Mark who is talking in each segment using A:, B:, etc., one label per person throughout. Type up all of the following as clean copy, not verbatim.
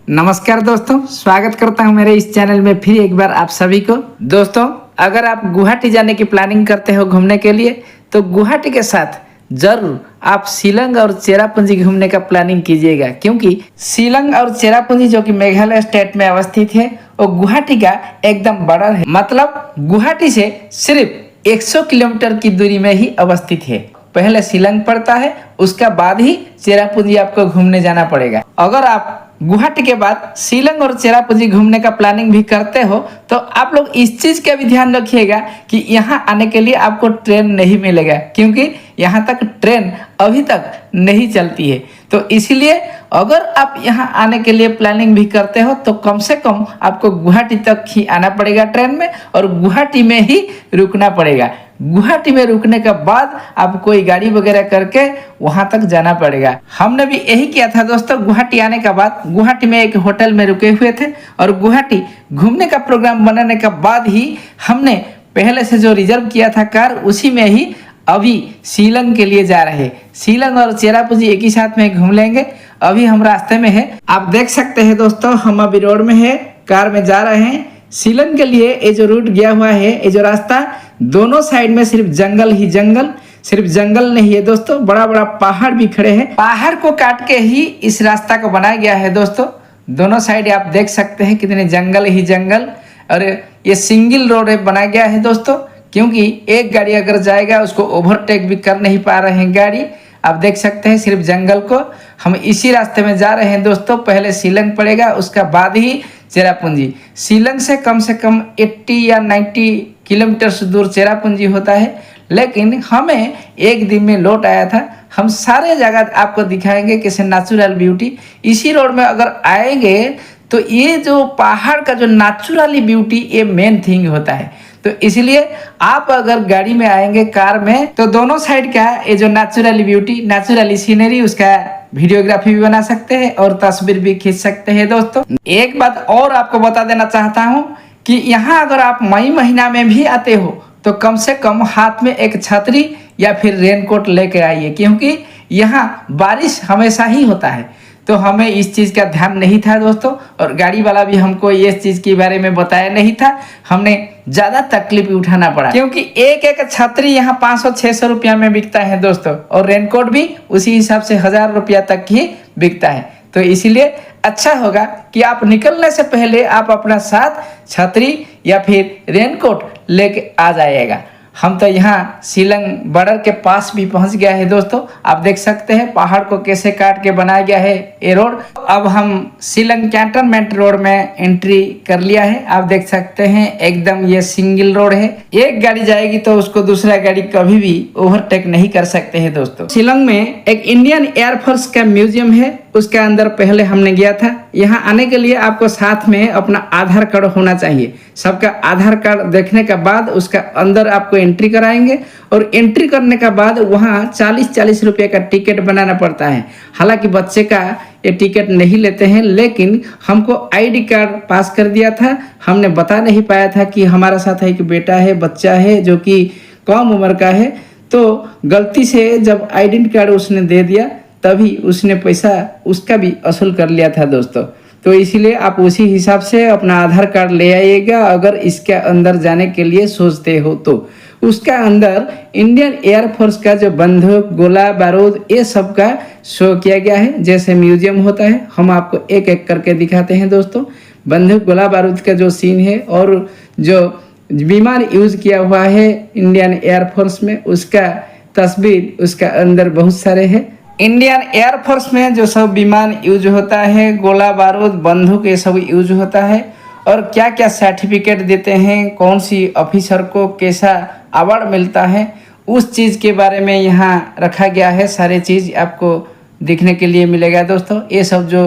A: नमस्कार दोस्तों, स्वागत करता हूं मेरे इस चैनल में फिर एक बार आप सभी को। दोस्तों, अगर आप गुवाहाटी जाने की प्लानिंग करते हो घूमने के लिए तो गुवाहाटी के साथ जरूर आप शिलंग और चेरापूंजी घूमने का प्लानिंग कीजिएगा, क्योंकि शिलंग और चेरापूंजी जो कि मेघालय स्टेट में अवस्थित है वो गुवाहाटी का एकदम बड़ा है। मतलब गुवाहाटी से सिर्फ 100 किलोमीटर की दूरी में ही अवस्थित है। पहले शिलंग पड़ता है, उसका बाद ही चेरापूंजी आपको घूमने जाना पड़ेगा। अगर आप गुवाहाटी के बाद शिलंग और चेरापूंजी घूमने का प्लानिंग भी करते हो तो आप लोग इस चीज का भी ध्यान रखिएगा कि यहाँ आने के लिए आपको ट्रेन नहीं मिलेगा, क्योंकि यहाँ तक ट्रेन अभी तक नहीं चलती है। तो इसीलिए अगर आप यहाँ आने के लिए प्लानिंग भी करते हो तो कम से कम आपको गुवाहाटी तक ही आना पड़ेगा ट्रेन में, और गुवाहाटी में ही रुकना पड़ेगा। गुवाहाटी में रुकने के बाद आप कोई गाड़ी वगैरह करके वहां तक जाना पड़ेगा। हमने भी यही किया था दोस्तों। गुवाहाटी आने के बाद गुवाहाटी में एक होटल में रुके हुए थे, और गुवाहाटी घूमने का प्रोग्राम बनाने के बाद ही हमने पहले से जो रिजर्व किया था कार, उसी में ही अभी शिलंग के लिए जा रहे। शिलंग और चेरापूंजी एक ही साथ में घूम लेंगे। अभी हम रास्ते में है, आप देख सकते हैं दोस्तों, हम अभी रोड में है, कार में जा रहे हैं शिलंग के लिए। ये जो रूट गया हुआ है, ये जो रास्ता, दोनों साइड में सिर्फ जंगल ही जंगल, सिर्फ जंगल नहीं है दोस्तों, बड़ा बड़ा पहाड़ भी खड़े हैं। पहाड़ को काट के ही इस रास्ता को बनाया गया है दोस्तों। दोनों साइड आप देख सकते हैं कितने जंगल ही जंगल, और ये सिंगल रोड बनाया गया है दोस्तों, क्योंकि एक गाड़ी अगर जाएगा उसको ओवरटेक भी कर नहीं पा रहे हैं गाड़ी। आप देख सकते हैं सिर्फ जंगल को। हम इसी रास्ते में जा रहे हैं दोस्तों। पहले शिलंग पड़ेगा, उसका बाद ही चेरापूंजी। शिलंग से कम 80 या 90 किलोमीटर से दूर चेरापूंजी होता है, लेकिन हमें एक दिन में लौट आया था। हम सारे जगह आपको दिखाएंगे कैसे नेचुरल ब्यूटी। इसी रोड में अगर आएंगे तो ये जो पहाड़ का जो नेचुरली ब्यूटी, ये मेन थिंग होता है। तो इसलिए आप अगर गाड़ी में आएंगे, कार में, तो दोनों साइड का ये जो नेचुरली ब्यूटी, नेचुरली सीनरी, उसका वीडियोग्राफी भी बना सकते हैं और तस्वीर भी खींच सकते हैं दोस्तों। एक बात और आपको बता देना चाहता हूँ कि यहाँ अगर आप मई महीना में भी आते हो तो कम से कम हाथ में एक छतरी या फिर रेनकोट लेके आइए, क्योंकि यहाँ बारिश हमेशा ही होता है। तो हमें इस चीज़ का ध्यान नहीं था दोस्तों, और गाड़ी वाला भी हमको ये चीज़ के बारे में बताया नहीं था। हमने ज़्यादा तकलीफ उठाना पड़ा, क्योंकि एक एक छतरी यहाँ 500-600 रुपया में बिकता है दोस्तों, और रेनकोट भी उसी हिसाब से 1000 रुपया तक ही बिकता है। तो इसीलिए अच्छा होगा कि आप निकलने से पहले आप अपना साथ छतरी या फिर रेनकोट लेके आ जाइएगा। हम तो यहाँ शिलंग बॉर्डर के पास भी पहुँच गया है दोस्तों। आप देख सकते हैं पहाड़ को कैसे काट के बनाया गया है ये रोड। अब हम शिलंग कैंटोनमेंट रोड में एंट्री कर लिया है। आप देख सकते हैं एकदम ये सिंगल रोड है। एक गाड़ी जाएगी तो उसको दूसरा गाड़ी कभी भी ओवरटेक नहीं कर सकते हैं दोस्तों। शिलंग में एक इंडियन एयरफोर्स का म्यूजियम है, उसके अंदर पहले हमने गया था। यहाँ आने के लिए आपको साथ में अपना आधार कार्ड होना चाहिए। सबका आधार कार्ड देखने के बाद उसका अंदर आपको एंट्री कराएंगे, और एंट्री करने के बाद वहाँ 40-40 रुपये का टिकट बनाना पड़ता है। हालांकि बच्चे का ये टिकट नहीं लेते हैं, लेकिन हमको आईडी कार्ड पास कर दिया था। हमने बता नहीं पाया था कि हमारा साथ एक बेटा है, बच्चा है जो कि कम उम्र का है। तो गलती से जब आइडेंटिटी कार्ड उसने दे दिया, तभी उसने पैसा उसका भी वसूल कर लिया था दोस्तों। तो इसीलिए आप उसी हिसाब से अपना आधार कार्ड ले आइएगा अगर इसके अंदर जाने के लिए सोचते हो तो। उसका अंदर इंडियन एयरफोर्स का जो बंदूक, गोला बारूद, ये सब का शो किया गया है, जैसे म्यूजियम होता है। हम आपको एक एक करके दिखाते हैं दोस्तों। बंदूक, गोला बारूद का जो सीन है, और जो विमान यूज किया हुआ है इंडियन एयरफोर्स में, उसका तस्वीर उसका अंदर बहुत सारे हैं। इंडियन एयरफोर्स में जो सब विमान यूज होता है, गोला बारूद, बंदूक, ये सब यूज होता है। और क्या क्या सर्टिफिकेट देते हैं, कौन सी ऑफिसर को कैसा अवार्ड मिलता है, उस चीज़ के बारे में यहाँ रखा गया है। सारे चीज़ आपको देखने के लिए मिलेगा दोस्तों। ये सब जो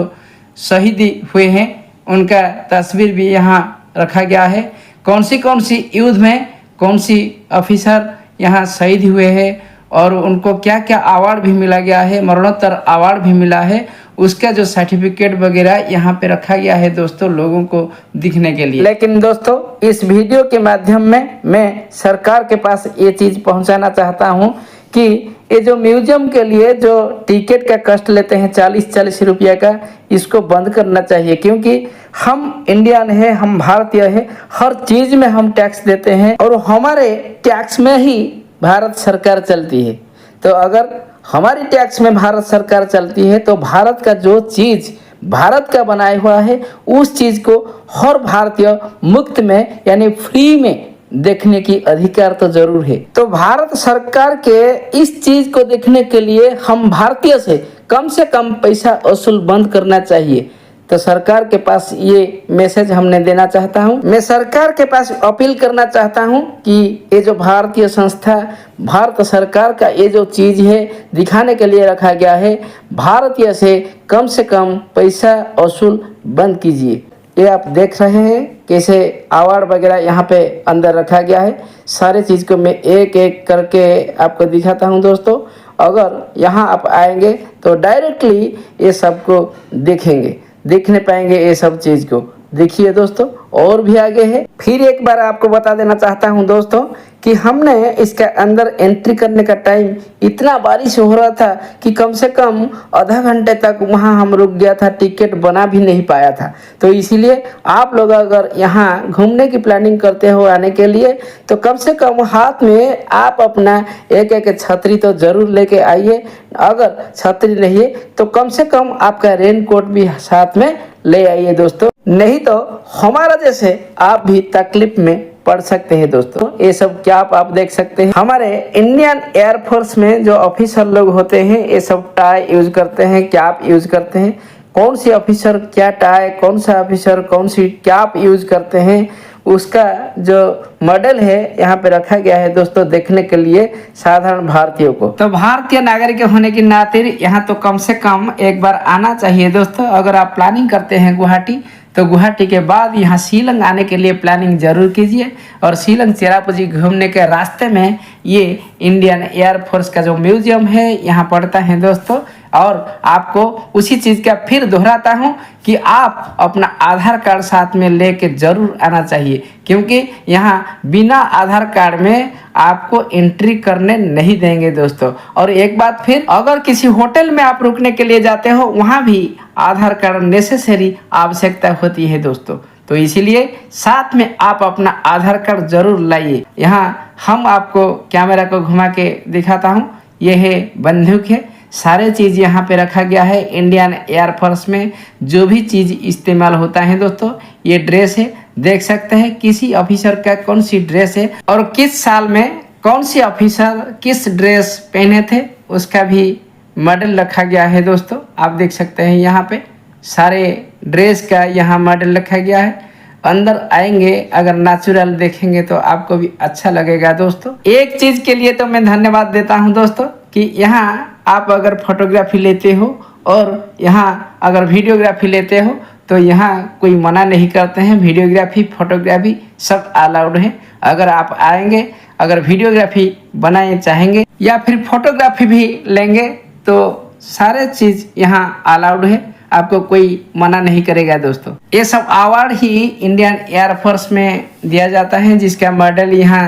A: शहीद हुए हैं उनका तस्वीर भी यहाँ रखा गया है। कौन सी युद्ध में कौन सी ऑफिसर यहाँ शहीद हुए हैं, और उनको क्या क्या अवार्ड भी मिला गया है, मरणोत्तर अवार्ड भी मिला है, उसका जो सर्टिफिकेट वगैरह यहाँ पे रखा गया है दोस्तों, लोगों को दिखने के लिए। लेकिन दोस्तों, इस वीडियो के माध्यम में मैं सरकार के पास ये चीज़ पहुँचाना चाहता हूँ कि ये जो म्यूजियम के लिए जो टिकट का कष्ट लेते हैं 40-40 रुपया का, इसको बंद करना चाहिए। क्योंकि हम इंडियन है, हम भारतीय है, हर चीज में हम टैक्स देते हैं और हमारे टैक्स में ही भारत सरकार चलती है। तो अगर हमारी टैक्स में भारत सरकार चलती है तो भारत का जो चीज भारत का बनाया हुआ है उस चीज को हर भारतीय मुफ्त में यानी फ्री में देखने की अधिकार तो जरूर है। तो भारत सरकार के इस चीज को देखने के लिए हम भारतीय से कम पैसा वसूल बंद करना चाहिए। तो सरकार के पास ये मैसेज हमने देना चाहता हूँ। मैं सरकार के पास अपील करना चाहता हूँ कि ये जो भारतीय संस्था भारत सरकार का ये जो चीज है दिखाने के लिए रखा गया है, भारतीय से कम पैसा वसूल बंद कीजिए। ये आप देख रहे हैं कैसे अवार्ड वगैरह यहाँ पे अंदर रखा गया है। सारे चीज़ को मैं एक एक करके आपको दिखाता हूँ दोस्तों। अगर यहाँ आप आएंगे तो डायरेक्टली ये सबको देखने पाएंगे ये सब चीज़ को। देखिए दोस्तों, और भी आगे है। फिर एक बार आपको बता देना चाहता हूं दोस्तों कि हमने इसके अंदर एंट्री करने का टाइम इतना बारिश हो रहा था कि कम से कम आधा घंटे तक वहां हम रुक गया था, टिकट बना भी नहीं पाया था। तो इसीलिए आप लोग अगर यहाँ घूमने की प्लानिंग करते हो आने के लिए तो कम से कम हाथ में आप अपना एक छतरी तो जरूर लेके आइए। अगर छतरी नहीं है तो कम से कम आपका रेन कोट भी साथ में ले आइए दोस्तों, नहीं तो हमारा जैसे आप भी तकलीफ में पड़ सकते हैं दोस्तों। ये सब क्या आप देख सकते हैं हमारे इंडियन एयरफोर्स में जो ऑफिसर लोग होते हैं ये सब टाई यूज करते हैं, कैप यूज करते हैं। कौन सी ऑफिसर क्या टाई, कौन सा ऑफिसर कौन सी कैप यूज करते हैं उसका जो मॉडल है यहाँ पे रखा गया है दोस्तों, देखने के लिए साधारण भारतीयों को। तो भारतीय नागरिक होने के नाते यहाँ तो कम से कम एक बार आना चाहिए दोस्तों। अगर आप प्लानिंग करते हैं गुवाहाटी तो गुवाहाटी के बाद यहाँ शिलंग आने के लिए प्लानिंग जरूर कीजिए। और शिलंग चेरापूंजी घूमने के रास्ते में ये इंडियन एयरफोर्स का जो म्यूजियम है यहाँ पड़ता है दोस्तों। और आपको उसी चीज़ का फिर दोहराता हूँ कि आप अपना आधार कार्ड साथ में लेके जरूर आना चाहिए, क्योंकि यहाँ बिना आधार कार्ड में आपको एंट्री करने नहीं देंगे दोस्तों। और एक बात फिर, अगर किसी होटल में आप रुकने के लिए जाते हो वहाँ भी आधार कार्ड नेसेसरी आवश्यकता होती है दोस्तों। तो इसीलिए साथ में आप अपना आधार कार्ड जरूर लाइए। यहाँ हम आपको कैमरा को घुमा के दिखाता हूँ। यह है बंदूक है, सारे चीज़ यहाँ पे रखा गया है। इंडियन एयरफोर्स में जो भी चीज़ इस्तेमाल होता है दोस्तों, ये ड्रेस है, देख सकते हैं किसी ऑफिसर का कौन सी ड्रेस है और किस साल में कौन सी ऑफिसर किस ड्रेस पहने थे उसका भी मॉडल रखा गया है दोस्तों। आप देख सकते हैं यहाँ पे सारे ड्रेस का यहाँ मॉडल रखा गया है। अंदर आएंगे अगर नेचुरल देखेंगे तो आपको भी अच्छा लगेगा दोस्तों। एक चीज़ के लिए तो मैं धन्यवाद देता हूँ दोस्तों कि यहाँ आप अगर फोटोग्राफी लेते हो और यहाँ अगर वीडियोग्राफी लेते हो तो यहाँ कोई मना नहीं करते हैं। वीडियोग्राफी फोटोग्राफी सब अलाउड है। अगर आप आएंगे, अगर वीडियोग्राफी बनाए चाहेंगे या फिर फोटोग्राफी भी लेंगे तो सारे चीज़ यहाँ अलाउड है, आपको कोई मना नहीं करेगा दोस्तों। ये सब अवार्ड ही इंडियन एयरफोर्स में दिया जाता है जिसका मॉडल यहाँ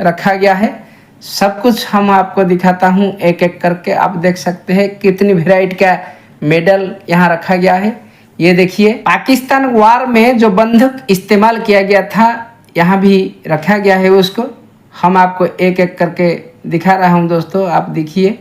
A: रखा गया है। सब कुछ हम आपको दिखाता हूँ एक एक करके। आप देख सकते हैं कितनी वेराइटी का मेडल यहाँ रखा गया है। ये देखिए पाकिस्तान वार में जो बंदूक इस्तेमाल किया गया था यहाँ भी रखा गया है, उसको हम आपको एक एक करके दिखा रहा हूँ दोस्तों। आप देखिए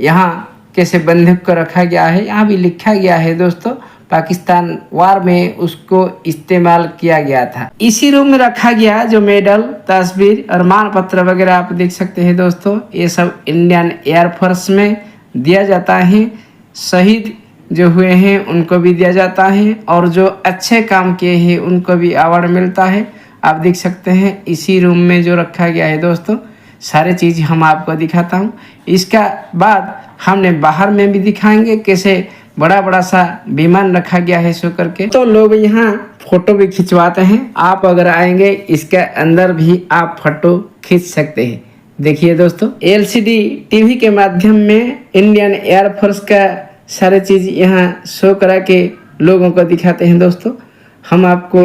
A: यहाँ कैसे बंदूक को रखा गया है, यहाँ भी लिखा गया है दोस्तों पाकिस्तान वार में उसको इस्तेमाल किया गया था। इसी रूम में रखा गया जो मेडल, तस्वीर और मान पत्र वगैरह आप देख सकते हैं दोस्तों। ये सब इंडियन एयरफोर्स में दिया जाता है। शहीद जो हुए हैं उनको भी दिया जाता है और जो अच्छे काम किए हैं उनको भी अवार्ड मिलता है। आप देख सकते हैं इसी रूम में जो रखा गया है दोस्तों, सारे चीज़ हम आपको दिखाता हूँ। इसका बाद हमने बाहर में भी दिखाएंगे कैसे बड़ा बड़ा सा विमान रखा गया है सो करके। तो लोग यहाँ फोटो भी खिंचवाते हैं। आप अगर आएंगे इसके अंदर भी आप फोटो खींच सकते हैं। देखिए दोस्तों LCD टीवी के माध्यम में इंडियन एयरफोर्स का सारे चीज़ यहाँ शो करा के लोगों को दिखाते हैं दोस्तों। हम आपको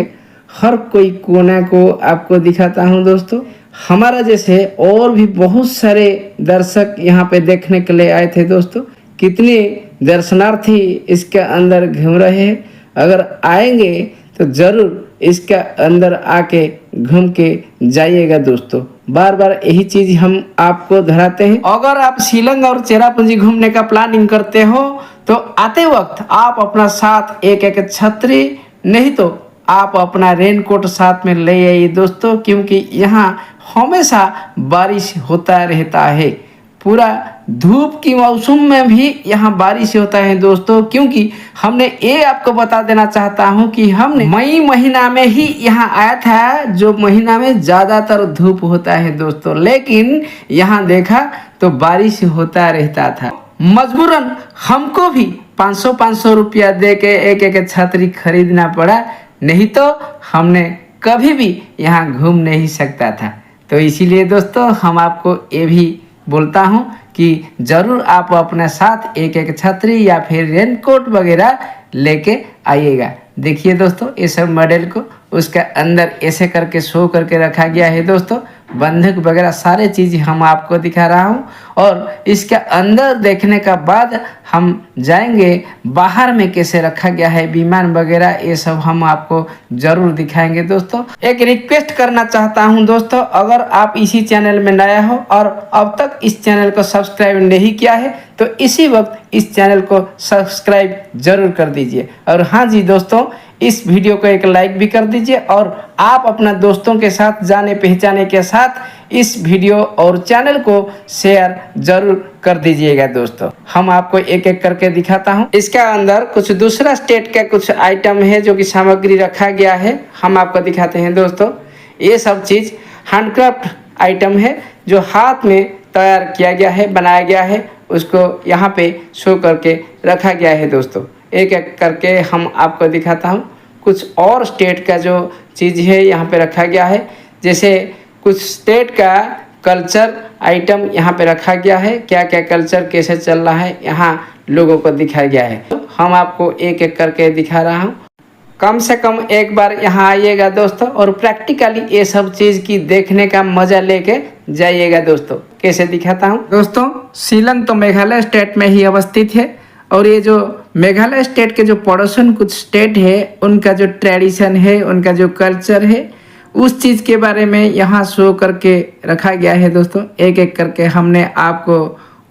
A: हर कोई कोना को आपको दिखाता हूँ दोस्तों। हमारा जैसे और भी बहुत सारे दर्शक यहाँ पे देखने के लिए आए थे दोस्तों। कितने दर्शनार्थी इसके अंदर घूम रहे हैं। अगर आएंगे तो ज़रूर इसके अंदर आके घूम के जाइएगा दोस्तों। बार बार यही चीज़ हम आपको दोहराते हैं। अगर आप शिलंग और चेरापूंजी घूमने का प्लानिंग करते हो तो आते वक्त आप अपना साथ एक एक छतरी नहीं तो आप अपना रेनकोट साथ में ले आइए दोस्तों, क्योंकि यहाँ हमेशा बारिश होता रहता है। पूरा धूप की मौसम में भी यहाँ बारिश होता है दोस्तों। क्योंकि हमने ये आपको बता देना चाहता हूँ कि हमने मई महीना में ही यहाँ आया था, जो महीना में ज़्यादातर धूप होता है दोस्तों, लेकिन यहाँ देखा तो बारिश होता रहता था। मजबूरन हमको भी 500 रुपया दे के एक एक छतरी खरीदना पड़ा, नहीं तो हमने कभी भी यहाँ घूम नहीं सकता था। तो इसीलिए दोस्तों हम आपको ये भी बोलता हूँ कि ज़रूर आप अपने साथ एक एक छतरी या फिर रेनकोट वगैरह लेके आइएगा। देखिए दोस्तों इस मॉडल को उसके अंदर ऐसे करके शो करके रखा गया है दोस्तों। बंधक वगैरह सारे चीज़ हम आपको दिखा रहा हूँ, और इसके अंदर देखने का बाद हम जाएंगे बाहर में कैसे रखा गया है विमान वगैरह, ये सब हम आपको ज़रूर दिखाएंगे दोस्तों। एक रिक्वेस्ट करना चाहता हूँ दोस्तों, अगर आप इसी चैनल में नया हो और अब तक इस चैनल को सब्सक्राइब नहीं किया है तो इसी वक्त इस चैनल को सब्सक्राइब जरूर कर दीजिए। और हाँ जी दोस्तों, इस वीडियो को एक लाइक भी कर दीजिए, और आप अपना दोस्तों के साथ जाने पहचाने के साथ इस वीडियो और चैनल को शेयर जरूर कर दीजिएगा दोस्तों। हम आपको एक एक करके दिखाता हूँ। इसका अंदर कुछ दूसरा स्टेट का कुछ आइटम है जो कि सामग्री रखा गया है, हम आपको दिखाते हैं दोस्तों। ये सब चीज़ हैंडक्राफ्ट आइटम है जो हाथ में तैयार किया गया है, बनाया गया है, उसको यहाँ पे शो करके रखा गया है दोस्तों। एक एक करके हम आपको दिखाता हूँ। कुछ और स्टेट का जो चीज़ है यहाँ पे रखा गया है, जैसे कुछ स्टेट का कल्चर आइटम यहाँ पे रखा गया है। क्या क्या कल्चर कैसे चल रहा है यहाँ लोगों को दिखाया गया है, तो हम आपको एक एक करके दिखा रहा हूँ। कम से कम एक बार यहाँ आइएगा दोस्तों, और प्रैक्टिकली ये सब चीज़ की देखने का मज़ा लेके जाइएगा दोस्तों। कैसे दिखाता हूँ दोस्तों। शिलंग तो मेघालय स्टेट में ही अवस्थित है, और ये जो मेघालय स्टेट के जो पड़ोसन कुछ स्टेट है उनका जो ट्रेडिशन है, उनका जो कल्चर है, उस चीज़ के बारे में यहाँ शो करके रखा गया है दोस्तों। एक एक करके हमने आपको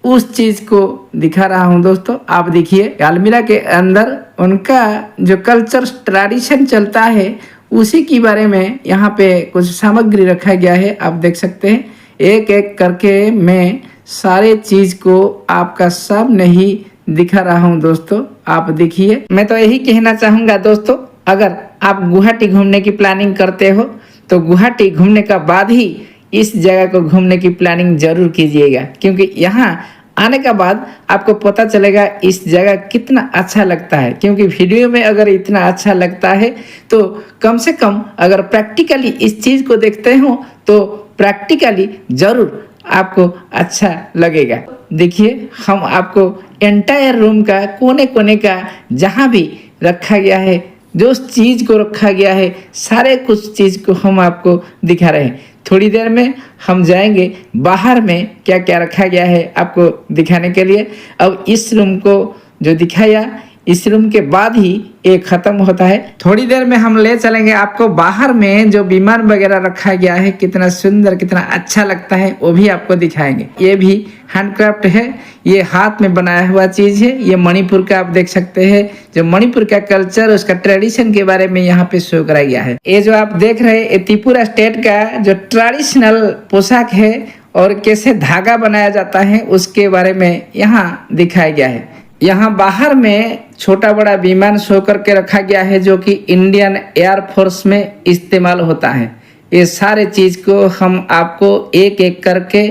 A: उस चीज़ को दिखा रहा हूँ दोस्तों। आप देखिए अलमीरा के अंदर उनका जो कल्चर ट्रेडिशन चलता है उसी के बारे में यहाँ पे कुछ सामग्री रखा गया है। आप देख सकते हैं एक एक करके मैं सारे चीज़ को आपका सब नहीं दिखा रहा हूँ दोस्तों। आप देखिए, मैं तो यही कहना चाहूँगा दोस्तों, अगर आप गुवाहाटी घूमने की प्लानिंग करते हो तो गुवाहाटी घूमने का बाद ही इस जगह को घूमने की प्लानिंग जरूर कीजिएगा, क्योंकि यहाँ आने के बाद आपको पता चलेगा इस जगह कितना अच्छा लगता है। क्योंकि वीडियो में अगर इतना अच्छा लगता है तो कम से कम अगर प्रैक्टिकली इस चीज़ को देखते हो तो प्रैक्टिकली ज़रूर आपको अच्छा लगेगा। देखिए हम आपको एंटायर रूम का कोने कोने का जहाँ भी रखा गया है, जो चीज़ को रखा गया है, सारे कुछ चीज़ को हम आपको दिखा रहे हैं। थोड़ी देर में हम जाएंगे बाहर में क्या क्या रखा गया है आपको दिखाने के लिए। अब इस रूम को जो दिखाया, इस रूम के बाद ही ये ख़त्म होता है। थोड़ी देर में हम ले चलेंगे आपको बाहर में जो विमान वगैरह रखा गया है, कितना सुंदर कितना अच्छा लगता है वो भी आपको दिखाएंगे। ये भी हैंडक्राफ्ट है, ये हाथ में बनाया हुआ चीज़ है। ये मणिपुर का आप देख सकते हैं, जो मणिपुर का कल्चर उसका ट्रेडिशन के बारे में यहाँ पे शो कराया गया है। ये जो आप देख रहे हैं ये त्रिपुरा स्टेट का जो ट्रेडिशनल पोशाक है और कैसे धागा बनाया जाता है उसके बारे में यहाँ दिखाया गया है। यहाँ बाहर में छोटा बड़ा विमान शो करके रखा गया है जो कि इंडियन एयरफोर्स में इस्तेमाल होता है। ये सारे चीज़ को हम आपको एक एक करके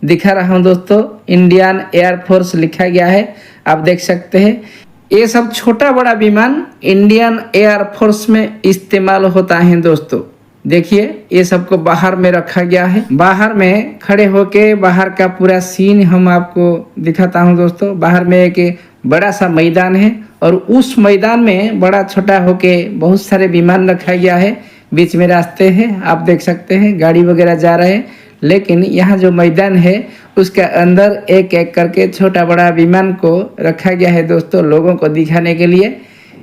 A: दिखा रहा हूँ दोस्तों। इंडियन एयरफोर्स लिखा गया है, आप देख सकते हैं। ये सब छोटा बड़ा विमान इंडियन एयरफोर्स में इस्तेमाल होता है दोस्तों। देखिए ये सबको बाहर में रखा गया है। बाहर में खड़े होके बाहर का पूरा सीन हम आपको दिखाता हूँ दोस्तों। बाहर में एक बड़ा सा मैदान है और उस मैदान में बड़ा छोटा होके बहुत सारे विमान रखा गया है। बीच में रास्ते हैं, आप देख सकते हैं गाड़ी वगैरह जा रहे हैं। लेकिन यहाँ जो मैदान है उसके अंदर एक एक करके छोटा बड़ा विमान को रखा गया है दोस्तों, लोगों को दिखाने के लिए।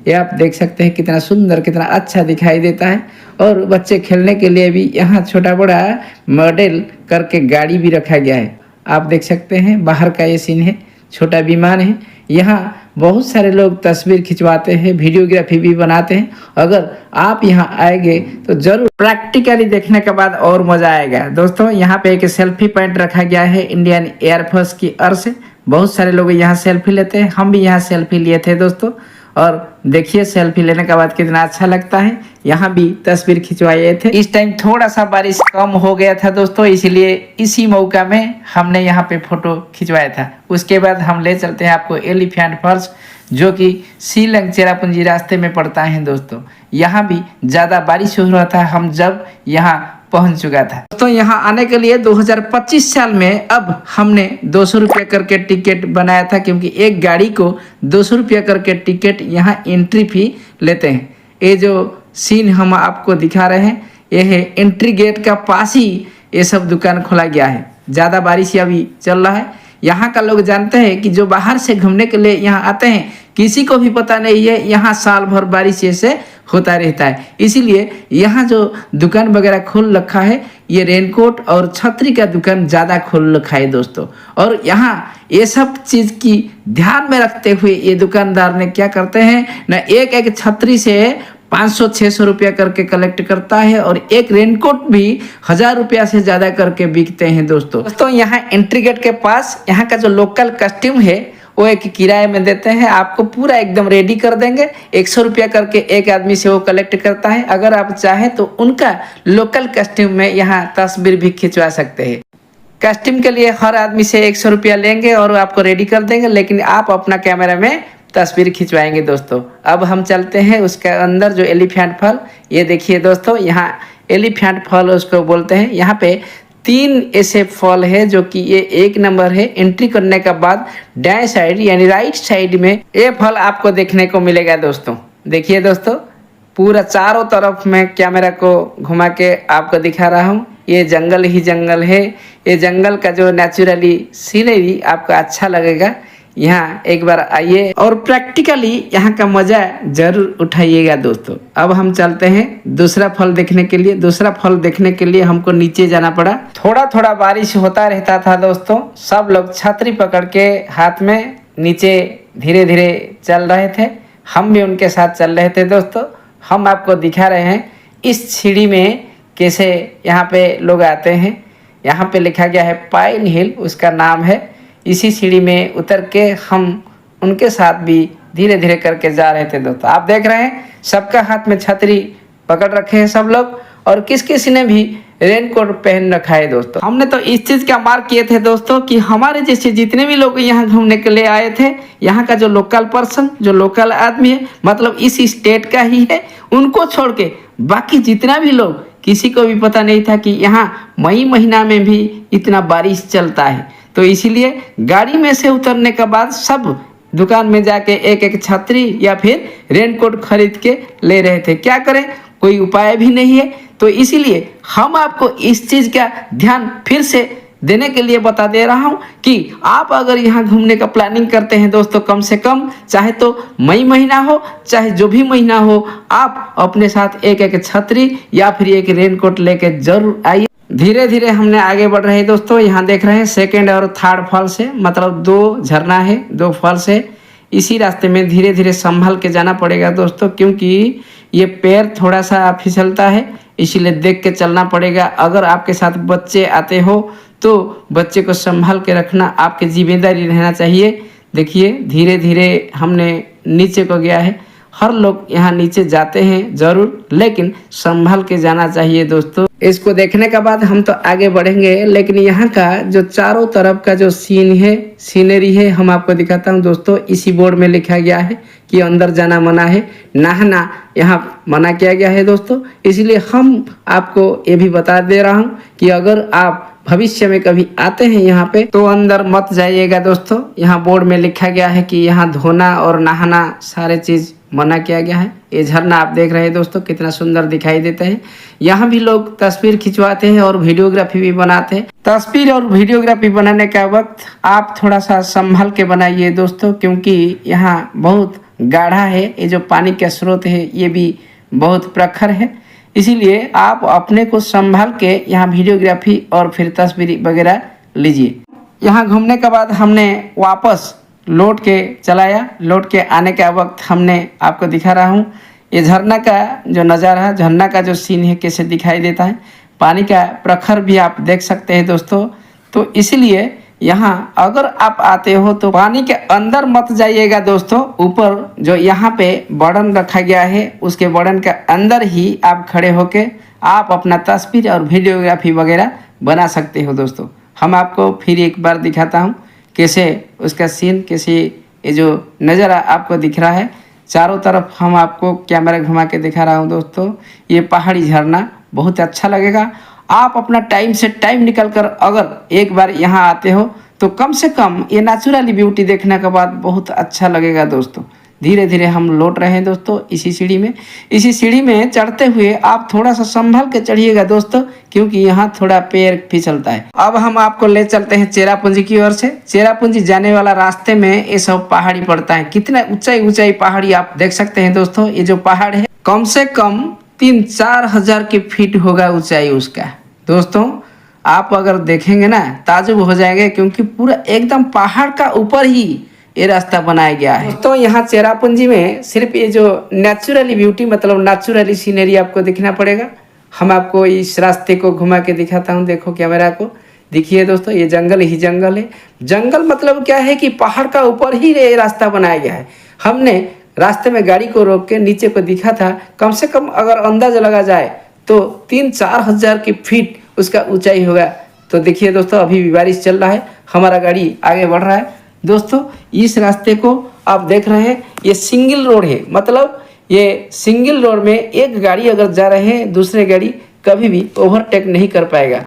A: ये आप देख सकते हैं कितना सुंदर, कितना अच्छा दिखाई देता है। और बच्चे खेलने के लिए भी यहाँ छोटा बड़ा मॉडल करके गाड़ी भी रखा गया है। आप देख सकते हैं बाहर का ये सीन है, छोटा विमान है। यहाँ बहुत सारे लोग तस्वीर खिंचवाते हैं, वीडियोग्राफी भी बनाते हैं। अगर आप यहाँ आएंगे तो जरूर प्रैक्टिकली देखने के बाद और मजा आएगा दोस्तों। यहाँ पे एक सेल्फी पॉइंट रखा गया है इंडियन एयरफोर्स की ओर से। बहुत सारे लोग यहाँ सेल्फी लेते हैं, हम भी यहाँ सेल्फी लिए थे दोस्तों। और देखिए सेल्फी लेने के बाद कितना अच्छा लगता है। यहाँ भी तस्वीर खिंचवाए थे। इस टाइम थोड़ा सा बारिश कम हो गया था दोस्तों, इसलिए इसी मौका में हमने यहाँ पे फोटो खिंचवाया था। उसके बाद हम ले चलते हैं आपको एलिफेंट फॉल्स, जो कि शिलंग चेरापूंजी रास्ते में पड़ता है दोस्तों। यहाँ भी ज़्यादा बारिश हो रहा था हम जब यहाँ पहुंच चुका था दोस्तों। यहाँ आने के लिए 2025 साल में अब हमने 200 रुपये करके टिकट बनाया था, क्योंकि एक गाड़ी को 200 रुपये करके टिकट यहाँ एंट्री फी लेते हैं। ये जो सीन हम आपको दिखा रहे हैं ये है एंट्री गेट का पास ही ये सब दुकान खोला गया है। ज़्यादा बारिश अभी चल रहा है। यहाँ का लोग जानते हैं कि जो बाहर से घूमने के लिए यहाँ आते हैं किसी को भी पता नहीं है यहाँ साल भर बारिश ऐसे होता रहता है। इसीलिए यहाँ जो दुकान वगैरह खोल रखा है ये रेनकोट और छतरी का दुकान ज़्यादा खोल रखा है दोस्तों। और यहाँ ये सब चीज़ की ध्यान में रखते हुए ये दुकानदार ने क्या करते हैं ना, एक एक छतरी से 500-600 रुपया करके कलेक्ट करता है और एक रेनकोट भी 1000 रुपया से ज़्यादा करके बिकते हैं दोस्तों। यहाँ एंट्री गेट के पास यहाँ का जो लोकल कस्ट्यूम है वो एक किराए में देते हैं, आपको पूरा एकदम रेडी कर देंगे। 100 रुपया करके एक आदमी से वो कलेक्ट करता है। अगर आप चाहें तो उनका लोकल कस्ट्यूम में यहाँ तस्वीर भी खिंचवा सकते हैं। कस्ट्यूम के लिए हर आदमी से 100 रुपया लेंगे और आपको रेडी कर देंगे, लेकिन आप अपना कैमरा में तस्वीर खिंचवाएंगे दोस्तों। अब हम चलते हैं उसके अंदर जो एलिफेंट फॉल, ये देखिए दोस्तों यहाँ एलिफेंट फॉल उसको बोलते हैं। यहाँ पे 3 ऐसे फॉल है जो कि ये 1 नंबर है। एंट्री करने के बाद दाएं साइड यानी राइट साइड में ये फॉल आपको देखने को मिलेगा दोस्तों। देखिए दोस्तों पूरा चारों तरफ मैं कैमरा को घुमा के आपको दिखा रहा हूँ। ये जंगल ही जंगल है। ये जंगल का जो नेचुरली सीनरी आपको अच्छा लगेगा। यहाँ एक बार आइए और प्रैक्टिकली यहाँ का मजा जरूर उठाइएगा दोस्तों। अब हम चलते हैं दूसरा फल देखने के लिए। दूसरा फल देखने के लिए हमको नीचे जाना पड़ा। थोड़ा थोड़ा बारिश होता रहता था दोस्तों। सब लोग छतरी पकड़ के हाथ में नीचे धीरे धीरे चल रहे थे, हम भी उनके साथ चल रहे थे दोस्तों। हम आपको दिखा रहे हैं इस सीढ़ी में कैसे यहाँ पे लोग आते हैं। यहाँ पे लिखा गया है पाइन हिल उसका नाम है। इसी सीढ़ी में उतर के हम उनके साथ भी धीरे धीरे करके जा रहे थे दोस्तों। आप देख रहे हैं सबका हाथ में छतरी पकड़ रखे हैं सब लोग, और किस किसी ने भी रेनकोट पहन रखा है दोस्तों। हमने तो इस चीज़ का मार्क किए थे दोस्तों कि हमारे जैसे जितने भी लोग यहाँ घूमने के लिए आए थे, यहाँ का जो लोकल पर्सन, जो लोकल आदमी है, मतलब इस स्टेट का ही है, उनको छोड़ के बाकी जितना भी लोग, किसी को भी पता नहीं था कि यहाँ मई महीना में भी इतना बारिश चलता है। तो इसीलिए गाड़ी में से उतरने के बाद सब दुकान में जाके एक एक छतरी या फिर रेनकोट खरीद के ले रहे थे। क्या करें, कोई उपाय भी नहीं है। तो इसीलिए हम आपको इस चीज़ का ध्यान फिर से देने के लिए बता दे रहा हूँ कि आप अगर यहाँ घूमने का प्लानिंग करते हैं दोस्तों, कम से कम चाहे तो मई महीना हो चाहे जो भी महीना हो, आप अपने साथ एक एक छतरी या फिर एक रेनकोट लेके जरूर आइए। धीरे धीरे हमने आगे बढ़ रहे हैं दोस्तों। यहाँ देख रहे हैं सेकेंड और थर्ड फॉल्स है, मतलब 2 झरना है, 2 फॉल्स है। इसी रास्ते में धीरे धीरे संभल के जाना पड़ेगा दोस्तों, क्योंकि ये पैर थोड़ा सा फिसलता है, इसीलिए देख के चलना पड़ेगा। अगर आपके साथ बच्चे आते हो तो बच्चे को संभाल के रखना आपकी जिम्मेदारी रहना चाहिए। देखिए धीरे धीरे हमने नीचे को गया है। हर लोग यहाँ नीचे जाते हैं ज़रूर, लेकिन संभल के जाना चाहिए दोस्तों। इसको देखने के बाद हम तो आगे बढ़ेंगे, लेकिन यहाँ का जो चारों तरफ का जो सीन है, सीनरी है, हम आपको दिखाता हूँ दोस्तों। इसी बोर्ड में लिखा गया है कि अंदर जाना मना है, नहाना यहाँ मना किया गया है दोस्तों। इसलिए हम आपको ये भी बता दे रहा हूँ कि अगर आप भविष्य में कभी आते हैं यहाँ पे तो अंदर मत जाइएगा दोस्तों। यहाँ बोर्ड में लिखा गया है कि यहाँ धोना और नहाना सारे चीज़ मना किया गया है। ये झरना आप देख रहे हैं दोस्तों कितना सुंदर दिखाई देता है। यहाँ भी लोग तस्वीर खिंचवाते हैं और वीडियोग्राफी भी बनाते हैं। तस्वीर और वीडियोग्राफी बनाने का वक्त आप थोड़ा सा संभल के बनाइए दोस्तों, क्योंकि यहाँ बहुत गाढ़ा है। ये जो पानी का स्रोत है ये भी बहुत प्रखर है, इसीलिए आप अपने को संभाल के यहाँ वीडियोग्राफी और फिर तस्वीर वगैरह लीजिए। यहाँ घूमने के बाद हमने वापस लौट के चलाया। लौट के आने का वक्त हमने आपको दिखा रहा हूँ ये झरना का जो नज़ारा है, झरना का जो सीन है कैसे दिखाई देता है। पानी का प्रखर भी आप देख सकते हैं दोस्तों। तो इसलिए यहाँ अगर आप आते हो तो पानी के अंदर मत जाइएगा दोस्तों। ऊपर जो यहाँ पे बटन रखा गया है उसके बटन के अंदर ही आप खड़े होके आप अपना तस्वीर और वीडियोग्राफी वगैरह बना सकते हो दोस्तों। हम आपको फिर एक बार दिखाता हूँ कैसे उसका सीन, कैसे ये जो नज़ारा आपको दिख रहा है। चारों तरफ हम आपको कैमरा घुमा के दिखा रहा हूँ दोस्तों। ये पहाड़ी झरना बहुत अच्छा लगेगा। आप अपना टाइम से टाइम निकल कर अगर एक बार यहाँ आते हो तो कम से कम ये नेचुरली ब्यूटी देखने के बाद बहुत अच्छा लगेगा दोस्तों। धीरे धीरे हम लौट रहे हैं दोस्तों इसी सीढ़ी में चढ़ते हुए आप थोड़ा सा संभल के चढ़िएगा दोस्तों, क्योंकि यहाँ थोड़ा पैर फिसलता है। अब हम आपको ले चलते हैं चेरापूंजी की ओर से। चेरापूंजी जाने वाला रास्ते में ये सब पहाड़ी पड़ता है। कितना ऊंचाई पहाड़ी आप देख सकते हैं दोस्तों। ये जो पहाड़ है कम से कम 3-4 हजार की फीट होगा ऊंचाई उसका दोस्तों। आप अगर देखेंगे ना ताजुब हो जाएंगे, क्योंकि पूरा एकदम पहाड़ का ऊपर ही ये रास्ता बनाया गया है। तो यहाँ चेरापूंजी में सिर्फ ये जो नेचुरली ब्यूटी मतलब नेचुरली सीनरी आपको दिखना पड़ेगा। हम आपको इस रास्ते को घुमा के दिखाता हूँ। देखो कैमरा को देखिए दोस्तों, ये जंगल ही जंगल है। जंगल मतलब क्या है कि पहाड़ का ऊपर ही ये रास्ता बनाया गया है। हमने रास्ते में गाड़ी को रोक के नीचे को दिखा था। कम से कम अगर अंदाजा लगा जाए तो 3-4 हजार की फीट उसका ऊंचाई होगा। तो देखिए दोस्तों अभी भी बारिश चल रहा है, हमारा गाड़ी आगे बढ़ रहा है दोस्तों। इस रास्ते को आप देख रहे हैं ये सिंगल रोड है, मतलब ये सिंगल रोड में एक गाड़ी अगर जा रहे हैं दूसरे गाड़ी कभी भी ओवरटेक नहीं कर पाएगा।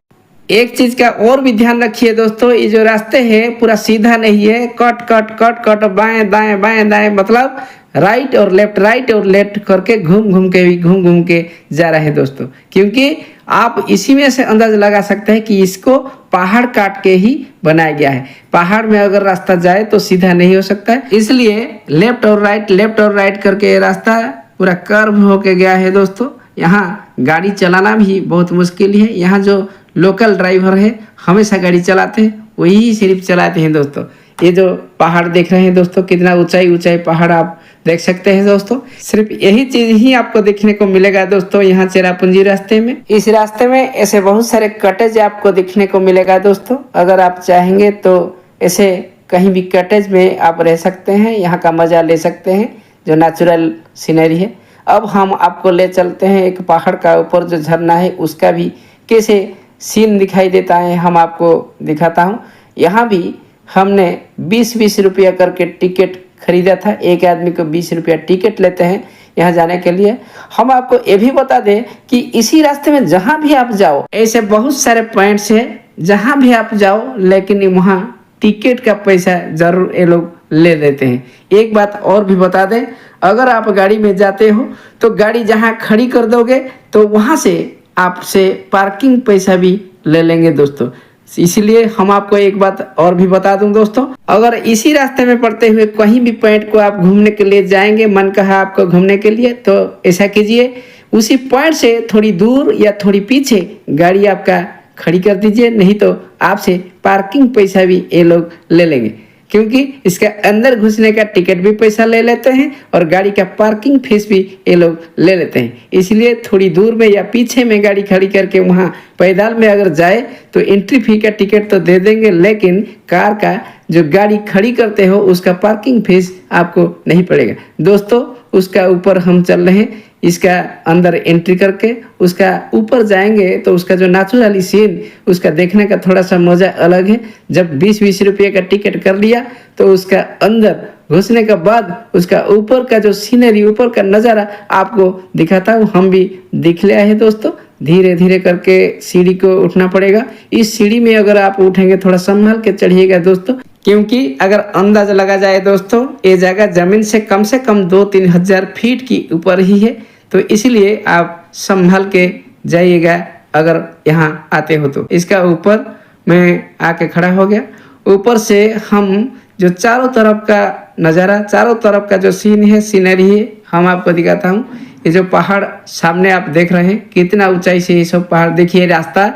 A: एक चीज का और भी ध्यान रखिए दोस्तों, ये जो रास्ते है पूरा सीधा नहीं है, कट कट कट कट बाएं दाएं मतलब राइट और लेफ्ट करके घूम के जा रहे हैं दोस्तों। क्योंकि आप इसी में से अंदाज लगा सकते हैं कि इसको पहाड़ काट के ही बनाया गया है। पहाड़ में अगर रास्ता जाए तो सीधा नहीं हो सकता है, इसलिए लेफ्ट और राइट करके ये रास्ता पूरा कर्व होके गया है दोस्तों। यहाँ गाड़ी चलाना भी बहुत मुश्किल है। यहाँ जो लोकल ड्राइवर है हमेशा गाड़ी चलाते हैं, वही सिर्फ चलाते हैं दोस्तों। ये जो पहाड़ देख रहे हैं दोस्तों, कितना ऊंचाई पहाड़ आप देख सकते हैं दोस्तों। सिर्फ यही चीज ही आपको देखने को मिलेगा दोस्तों यहाँ चेरापूंजी रास्ते में। इस रास्ते में ऐसे बहुत सारे कटेज आपको देखने को मिलेगा दोस्तों। अगर आप चाहेंगे तो ऐसे कहीं भी कटेज में आप रह सकते हैं, यहाँ का मजा ले सकते हैं जो नेचुरल सीनरी है। अब हम आपको ले चलते हैं एक पहाड़ का ऊपर जो झरना है उसका भी कैसे सीन दिखाई देता है हम आपको दिखाता हूँ। यहाँ भी हमने 20-20 रुपया करके टिकट खरीदा था। एक आदमी को 20 रुपया टिकट लेते हैं यहाँ जाने के लिए। हम आपको ये भी बता दें कि इसी रास्ते में जहाँ भी आप जाओ ऐसे बहुत सारे पॉइंट्स हैं जहाँ भी आप जाओ, लेकिन वहाँ टिकट का पैसा जरूर ये लोग ले देते हैं। एक बात और भी बता दें, अगर आप गाड़ी में जाते हो तो गाड़ी जहाँ खड़ी कर दोगे तो वहाँ से आपसे पार्किंग पैसा भी ले लेंगे दोस्तों। इसलिए हम आपको एक बात और भी बता दूं दोस्तों, अगर इसी रास्ते में पड़ते हुए कहीं भी पॉइंट को आप घूमने के लिए जाएंगे, मन कहा आपको घूमने के लिए, तो ऐसा कीजिए उसी पॉइंट से थोड़ी दूर या थोड़ी पीछे गाड़ी आपका खड़ी कर दीजिए, नहीं तो आपसे पार्किंग पैसा भी ये लोग ले लेंगे। क्योंकि इसके अंदर घुसने का टिकट भी पैसा ले लेते हैं और गाड़ी का पार्किंग फीस भी ये लोग ले लेते हैं। इसलिए थोड़ी दूर में या पीछे में गाड़ी खड़ी करके वहाँ पैदल में अगर जाए तो एंट्री फी का टिकट तो दे देंगे, लेकिन कार का जो गाड़ी खड़ी करते हो उसका पार्किंग फीस आपको नहीं पड़ेगा दोस्तों। उसका ऊपर हम चल रहे हैं, इसका अंदर एंट्री करके उसका ऊपर जाएंगे तो उसका जो नेचुरली सीन उसका देखने का थोड़ा सा मजा अलग है। जब 20-20 रुपये का टिकट कर लिया तो उसका अंदर घुसने के बाद उसका ऊपर का जो सीनरी, ऊपर का नज़ारा आपको दिखाता हूँ। हम भी दिख लिया है दोस्तों। धीरे धीरे करके सीढ़ी को उठना पड़ेगा। इस सीढ़ी में अगर आप उठेंगे थोड़ा संभल के चढ़िएगा दोस्तों, क्योंकि अगर अंदाज लगा जाए दोस्तों, ये जगह जमीन से कम 2-3 हजार फीट की ऊपर ही है। तो इसलिए आप संभल के जाइएगा अगर यहाँ आते हो तो। इसका ऊपर मैं आके खड़ा हो गया। ऊपर से हम जो चारों तरफ का नज़ारा, चारों तरफ का जो सीन है, सीनरी है, हम आपको दिखाता हूँ। ये जो पहाड़ सामने आप देख रहे हैं, कितना ऊंचाई से ये सब पहाड़। देखिए रास्ता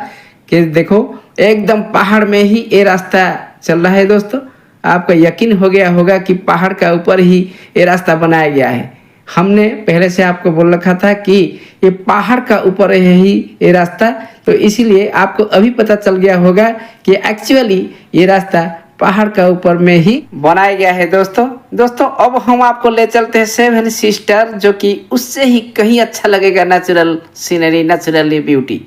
A: कि देखो एकदम पहाड़ में ही ये रास्ता चल रहा है दोस्तों। आपको यकीन हो गया होगा कि पहाड़ का ऊपर ही ये रास्ता बनाया गया है। हमने पहले से आपको बोल रखा था कि ये पहाड़ का ऊपर है ही ये रास्ता, तो इसीलिए आपको अभी पता चल गया होगा कि एक्चुअली ये रास्ता पहाड़ का ऊपर में ही बनाया गया है दोस्तों अब हम आपको ले चलते हैं सेवन सिस्टर, जो कि उससे ही कहीं अच्छा लगेगा। Natural scenery, naturally beauty.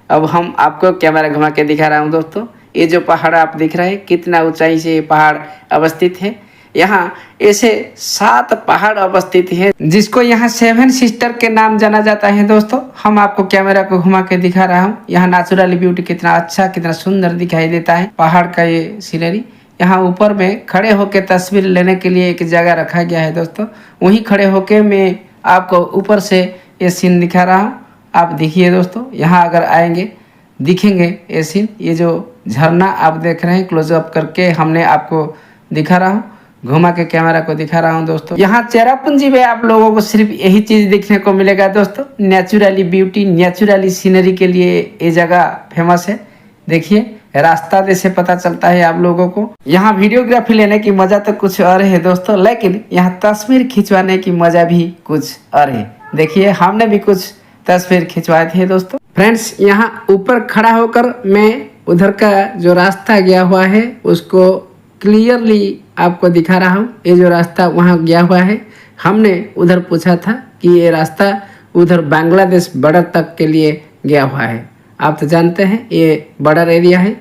A: अब हम आपको कैमरा घुमा के दिखा रहा हूँ दोस्तों। ये जो पहाड़ आप दिख रहे हैं, कितना ऊंचाई से ये पहाड़ अवस्थित है। यहाँ ऐसे 7 पहाड़ अवस्थित हैं, जिसको यहाँ सेवन सिस्टर के नाम जाना जाता है दोस्तों। हम आपको कैमरा को घुमा के दिखा रहा हूँ। यहाँ नेचुरल ब्यूटी कितना अच्छा, कितना सुंदर दिखाई देता है पहाड़ का ये सीनरी। यहाँ ऊपर में खड़े होके तस्वीर लेने के लिए एक जगह रखा गया है दोस्तों। वहीं खड़े होके मैं आपको ऊपर से ये सीन दिखा रहा हूँ। आप देखिए दोस्तों, यहाँ अगर आएंगे दिखेंगे ये सीन। ये जो झरना आप देख रहे हैं, क्लोजअप करके हमने आपको दिखा रहा हूँ, घुमा के कैमरा को दिखा रहा हूँ दोस्तों। यहाँ चेरापूंजी में आप लोगों को सिर्फ यही चीज देखने को मिलेगा दोस्तों। नेचुरली ब्यूटी, नेचुरली सीनरी के लिए ये जगह फेमस है। देखिए रास्ता जैसे पता चलता है आप लोगों को। यहाँ वीडियोग्राफी लेने की मजा तो कुछ और है दोस्तों, लेकिन यहाँ तस्वीर खिंचवाने की मजा भी कुछ और है। देखिए हमने भी कुछ तस्वीर खिंचवाए थे दोस्तों। फ्रेंड्स, यहाँ ऊपर खड़ा होकर मैं उधर का जो रास्ता गया हुआ है उसको क्लियरली आपको दिखा रहा हूँ। ये जो रास्ता वहाँ गया हुआ है, हमने उधर पूछा था कि ये रास्ता उधर बांग्लादेश बॉर्डर तक के लिए गया हुआ है। आप तो जानते हैं ये बॉर्डर एरिया है,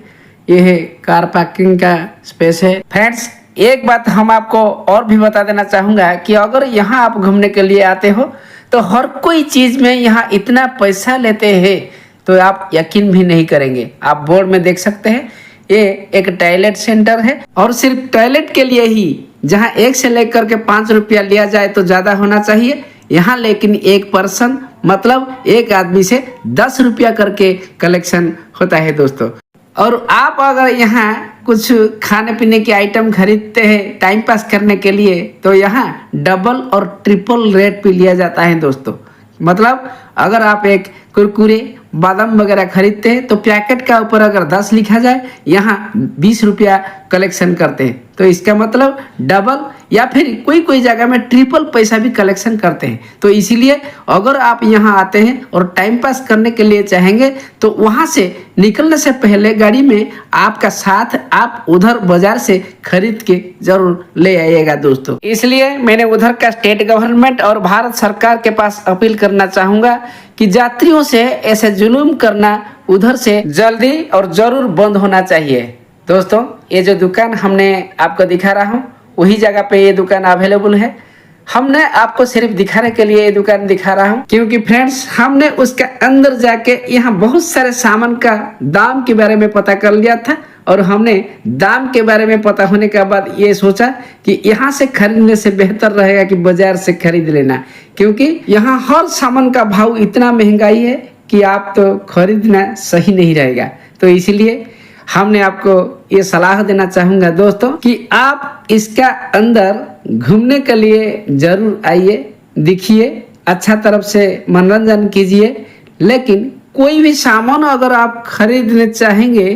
A: ये है कार पार्किंग का स्पेस है। फ्रेंड्स, एक बात हम आपको और भी बता देना चाहूँगा कि अगर यहाँ आप घूमने के लिए आते हो तो हर कोई चीज़ में यहाँ इतना पैसा लेते हैं तो आप यकीन भी नहीं करेंगे। आप बोर्ड में देख सकते हैं, ये एक टॉयलेट सेंटर है और सिर्फ टॉयलेट के लिए ही जहाँ 1 से लेकर के 5 रुपया लिया जाए तो ज़्यादा होना चाहिए। यहाँ लेकिन एक पर्सन मतलब एक आदमी से 10 रुपया करके कलेक्शन होता है दोस्तों। और आप अगर यहाँ कुछ खाने पीने के आइटम खरीदते हैं टाइम पास करने के लिए तो यहाँ डबल और ट्रिपल रेट पे लिया जाता है दोस्तों। मतलब अगर आप एक कुरकुरे बादाम वगैरह खरीदते हैं तो पैकेट का ऊपर अगर 10 लिखा जाए, यहाँ 20 रुपया कलेक्शन करते हैं। तो इसका मतलब डबल या फिर कोई कोई जगह में ट्रिपल पैसा भी कलेक्शन करते हैं। तो इसीलिए अगर आप यहाँ आते हैं और टाइम पास करने के लिए चाहेंगे तो वहाँ से निकलने से पहले गाड़ी में आपका साथ आप उधर बाजार से खरीद के जरूर ले आइएगा दोस्तों। इसलिए मैंने उधर का स्टेट गवर्नमेंट और भारत सरकार के पास अपील करना चाहूँगा कि यात्रियों से ऐसे जुलूम करना उधर से जल्दी और जरूर बंद होना चाहिए दोस्तों। ये जो दुकान हमने आपको दिखा रहा हूँ वही जगह पे ये दुकान अवेलेबल है। हमने आपको सिर्फ दिखाने के लिए ये दुकान दिखा रहा हूँ, क्योंकि फ्रेंड्स हमने उसके अंदर जाके यहाँ बहुत सारे सामान का दाम के बारे में पता कर लिया था और हमने दाम के बारे में पता होने के बाद ये सोचा कि यहाँ से खरीदने से बेहतर रहेगा कि बाजार से खरीद लेना, क्योंकि यहाँ हर सामान का भाव इतना महंगाई है कि आप तो खरीदना सही नहीं रहेगा। तो इसीलिए हमने आपको ये सलाह देना चाहूँगा दोस्तों कि आप इसका अंदर घूमने के लिए जरूर आइए, दिखिए, अच्छा तरफ से मनोरंजन कीजिए। लेकिन कोई भी सामान अगर आप खरीदने चाहेंगे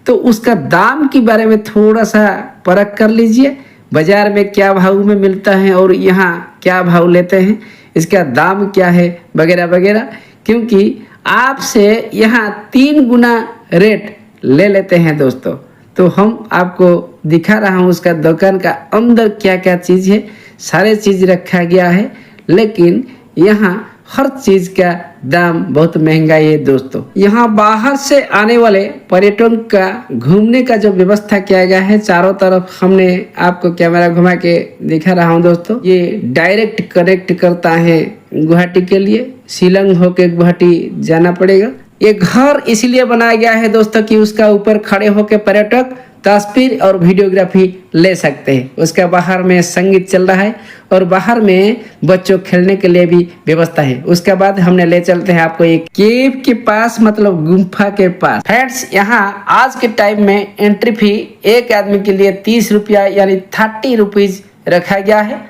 A: तो उसका दाम के बारे में थोड़ा सा परख कर लीजिए। बाजार में क्या भाव में मिलता है और यहाँ क्या भाव लेते हैं, इसका दाम क्या है वगैरह वगैरह, क्योंकि आपसे यहाँ 3 गुना रेट ले लेते हैं दोस्तों। तो हम आपको दिखा रहा हूँ उसका दुकान का अंदर क्या क्या चीज़ है। सारे चीज़ रखा गया है, लेकिन यहाँ हर चीज़ का दाम बहुत महंगा है दोस्तों। यहाँ बाहर से आने वाले पर्यटन का घूमने का जो व्यवस्था किया गया है, चारों तरफ हमने आपको कैमरा घुमा के दिखा रहा हूँ दोस्तों। ये डायरेक्ट कनेक्ट करता है गुवाहाटी के लिए। शिलंग होके गुवाहाटी जाना पड़ेगा। ये घर इसलिए बनाया गया है दोस्तों कि उसका ऊपर खड़े होकर पर्यटक तस्वीर और वीडियोग्राफी ले सकते हैं। उसका बाहर में संगीत चल रहा है और बाहर में बच्चों खेलने के लिए भी व्यवस्था है। उसके बाद हमने ले चलते हैं आपको एक केव के पास, मतलब गुम्फा के पास। फ्रेंड्स, यहाँ आज के टाइम में एंट्री फी एक आदमी के लिए 30 रुपया यानी 30 रुपीज रखा गया है।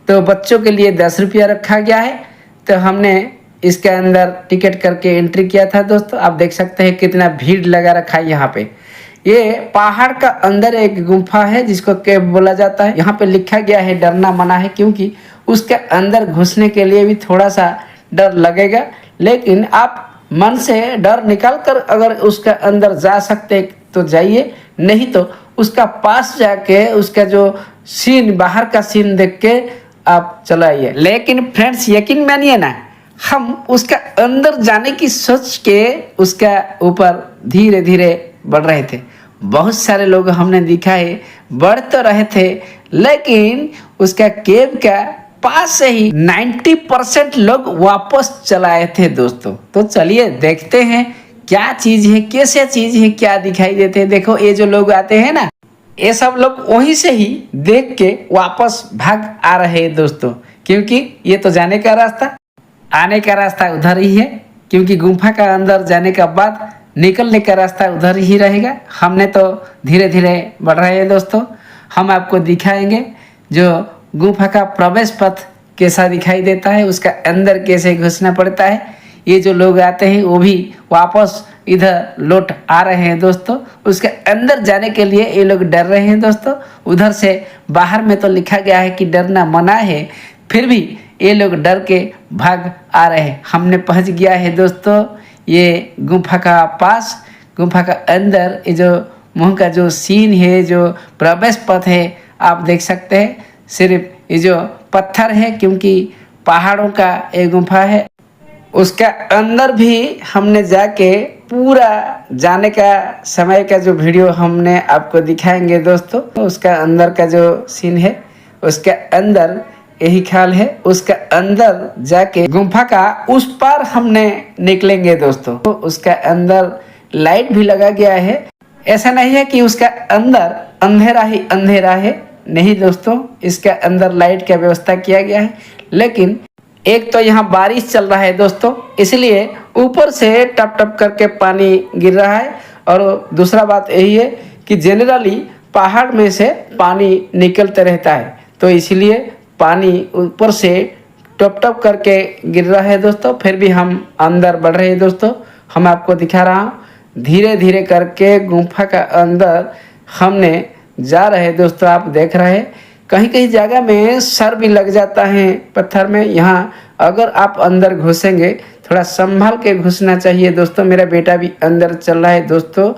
A: तो बच्चों के लिए 10 रुपया रखा गया है। तो हमने इसके अंदर टिकट करके एंट्री किया था दोस्तों। आप देख सकते हैं कितना भीड़ लगा रखा है यहाँ पे। ये पहाड़ का अंदर एक गुम्फा है जिसको केव बोला जाता है। यहाँ पे लिखा गया है डरना मना है, क्योंकि उसके अंदर घुसने के लिए भी थोड़ा सा डर लगेगा, लेकिन आप मन से डर निकाल कर अगर उसके अंदर जा सकते तो जाइए, नहीं तो उसका पास जाके उसका जो सीन, बाहर का सीन देख के आप चलाइए। लेकिन फ्रेंड्स, यकीन मानिए ना, हम उसका अंदर जाने की सोच के उसका ऊपर धीरे धीरे बढ़ रहे थे। बहुत सारे लोग हमने दिखा है बढ़ तो रहे थे, लेकिन उसका केव का पास से ही 90% लोग वापस चलाए थे दोस्तों। तो चलिए देखते हैं क्या चीज है, कैसे चीज है, क्या दिखाई देते हैं। देखो ये जो लोग आते हैं ना, ये सब लोग वहीं से ही देख के वापस भाग आ रहे हैं दोस्तों, क्योंकि ये तो जाने का रास्ता, आने का रास्ता उधर ही है, क्योंकि गुम्फा का अंदर जाने के बाद निकलने का रास्ता उधर ही रहेगा। हमने तो धीरे धीरे बढ़ रहे हैं दोस्तों। हम आपको दिखाएंगे जो गुफा का प्रवेश पथ कैसा दिखाई देता है, उसका अंदर कैसे घुसना पड़ता है। ये जो लोग आते हैं वो भी वापस इधर लौट आ रहे हैं दोस्तों। उसके अंदर जाने के लिए ये लोग डर रहे हैं दोस्तों। उधर से बाहर में तो लिखा गया है कि डरना मना है, फिर भी ये लोग डर के भाग आ रहे हैं। हमने पहुंच गया है दोस्तों ये गुफा का पास। गुफा का अंदर ये जो मुंह का जो सीन है, जो प्रवेश पथ है, आप देख सकते हैं। सिर्फ ये जो पत्थर है, क्योंकि पहाड़ों का ये गुफा है। उसका अंदर भी हमने जाके पूरा जाने का समय का जो वीडियो हमने आपको दिखाएंगे दोस्तों। उसका अंदर का जो सीन है, उसके अंदर यही ख्याल है। उसका अंदर जाके गुफा का उस पार हमने निकलेंगे दोस्तों। तो उसका अंदर लाइट भी लगा गया है। ऐसा नहीं है कि उसका अंदर अंधेरा ही अंधेरा है, नहीं दोस्तों, इसके अंदर लाइट का व्यवस्था किया गया है। लेकिन एक तो यहाँ बारिश चल रहा है दोस्तों, इसलिए ऊपर से टप टप करके पानी गिर रहा है। और दूसरा बात यही है कि जनरली पहाड़ में से पानी निकलते रहता है, तो इसलिए पानी ऊपर से टप टप करके गिर रहा है दोस्तों। फिर भी हम अंदर बढ़ रहे हैं दोस्तों। हम आपको दिखा रहा हूँ धीरे धीरे करके गुफा का अंदर हमने जा रहे हैं दोस्तों। आप देख रहे हैं कहीं कहीं जगह में सर भी लग जाता है पत्थर में। यहाँ अगर आप अंदर घुसेंगे थोड़ा संभल के घुसना चाहिए दोस्तों। मेरा बेटा भी अंदर चल रहा है दोस्तों,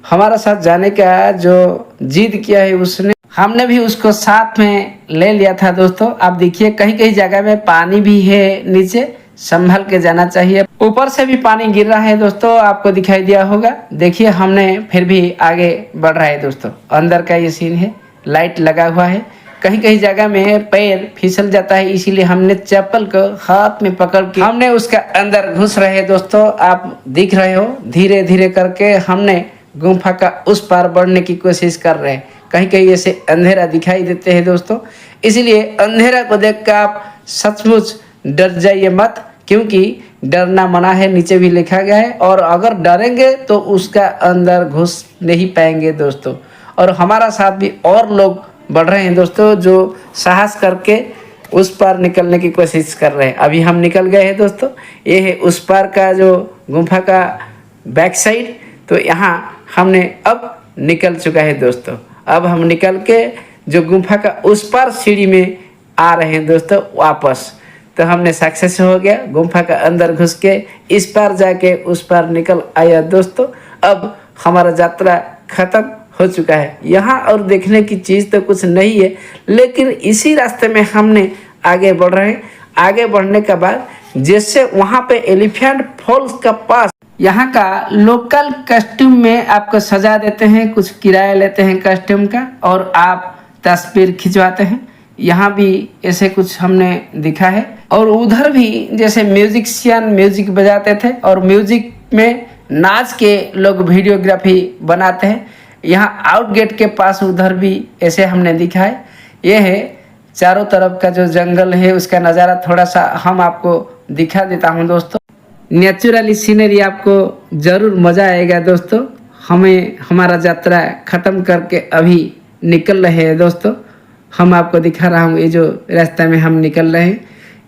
A: हमारा साथ जाने का जो जिद किया है उसने, हमने भी उसको साथ में ले लिया था दोस्तों। आप देखिए कहीं कहीं जगह में पानी भी है, नीचे संभल के जाना चाहिए। ऊपर से भी पानी गिर रहा है दोस्तों, आपको दिखाई दिया होगा। देखिए हमने फिर भी आगे बढ़ रहा है दोस्तों। अंदर का ये सीन है, लाइट लगा हुआ है। कहीं कहीं जगह में पैर फिसल जाता है, इसीलिए हमने चप्पल को हाथ में पकड़ के हमने उसका अंदर घुस रहे हैं दोस्तों। आप दिख रहे हो धीरे धीरे करके हमने गुफा का उस पार बढ़ने की कोशिश कर रहे हैं। कहीं कहीं ऐसे अंधेरा दिखाई देते हैं दोस्तों, इसलिए अंधेरा को देख कर आप सचमुच डर जाइए मत, क्योंकि डरना मना है, नीचे भी लिखा गया है। और अगर डरेंगे तो उसका अंदर घुस नहीं पाएंगे दोस्तों। और हमारा साथ भी और लोग बढ़ रहे हैं दोस्तों, जो साहस करके उस पार निकलने की कोशिश कर रहे हैं। अभी हम निकल गए हैं दोस्तों। ये है उस पार का जो गुफा का बैक साइड। तो यहाँ हमने अब निकल चुका है दोस्तों। अब हम निकल के जो गुफा का उस पार सीढ़ी में आ रहे हैं दोस्तों वापस। तो हमने सक्सेस हो गया, गुफा का अंदर घुस के इस पार जाके उस पार निकल आया दोस्तों। अब हमारा यात्रा खत्म हो चुका है। यहाँ और देखने की चीज़ तो कुछ नहीं है, लेकिन इसी रास्ते में हमने आगे बढ़ रहे हैं। आगे बढ़ने के बाद जैसे वहाँ पे एलिफेंट फॉल्स का पास यहाँ का लोकल कस्ट्यूम में आपको सजा देते हैं, कुछ किराया लेते हैं कस्ट्यूम का, और आप तस्वीर खिंचवाते हैं। यहाँ भी ऐसे कुछ हमने दिखा है। और उधर भी जैसे म्यूजिशियन म्यूजिक बजाते थे और म्यूजिक में नाच के लोग वीडियोग्राफी बनाते हैं। यहाँ आउट गेट के पास उधर भी ऐसे हमने दिखा है। ये है चारों तरफ का जो जंगल है उसका नज़ारा थोड़ा सा हम आपको दिखा देता हूँ दोस्तों। नेचुरली सीनरी आपको ज़रूर मज़ा आएगा दोस्तों। हमें हमारा यात्रा ख़त्म करके अभी निकल रहे हैं दोस्तों। हम आपको दिखा रहा हूँ ये जो रास्ता में हम निकल रहे हैं,